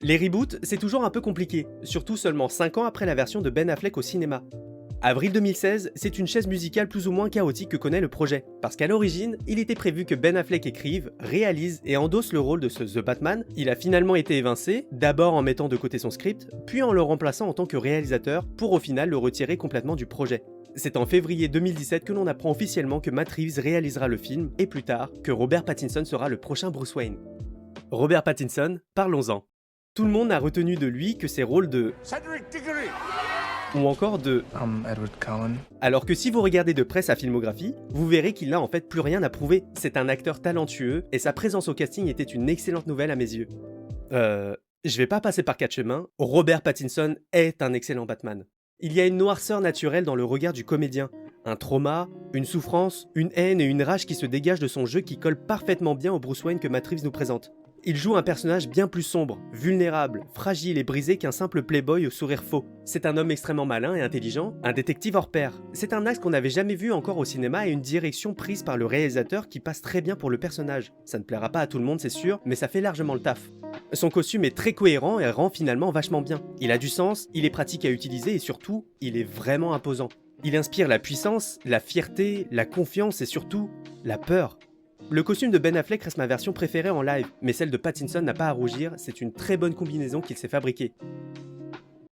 Les reboots, c'est toujours un peu compliqué, surtout seulement 5 ans après la version de Ben Affleck au cinéma. Avril 2016, c'est une chaise musicale plus ou moins chaotique que connaît le projet, parce qu'à l'origine, il était prévu que Ben Affleck écrive, réalise et endosse le rôle de ce The Batman. Il a finalement été évincé, d'abord en mettant de côté son script, puis en le remplaçant en tant que réalisateur, pour au final le retirer complètement du projet. C'est en février 2017 que l'on apprend officiellement que Matt Reeves réalisera le film, et plus tard, que Robert Pattinson sera le prochain Bruce Wayne. Robert Pattinson, parlons-en. Tout le monde a retenu de lui que ses rôles de Cedric Diggory. ou encore de Edward Cullen. alors que si vous regardez de près sa filmographie, vous verrez qu'il n'a en fait plus rien à prouver. C'est un acteur talentueux et sa présence au casting était une excellente nouvelle à mes yeux. Je vais pas passer par quatre chemins, Robert Pattinson est un excellent Batman. Il y a une noirceur naturelle dans le regard du comédien, un trauma, une souffrance, une haine et une rage qui se dégagent de son jeu qui collent parfaitement bien au Bruce Wayne que Matt Reeves nous présente. Il joue un personnage bien plus sombre, vulnérable, fragile et brisé qu'un simple playboy au sourire faux. C'est un homme extrêmement malin et intelligent, un détective hors pair. C'est un axe qu'on n'avait jamais vu encore au cinéma et une direction prise par le réalisateur qui passe très bien pour le personnage. Ça ne plaira pas à tout le monde c'est sûr, mais ça fait largement le taf. Son costume est très cohérent et rend finalement vachement bien. Il a du sens, il est pratique à utiliser et surtout, il est vraiment imposant. Il inspire la puissance, la fierté, la confiance et surtout, la peur. Le costume de Ben Affleck reste ma version préférée en live, mais celle de Pattinson n'a pas à rougir, c'est une très bonne combinaison qu'il s'est fabriquée.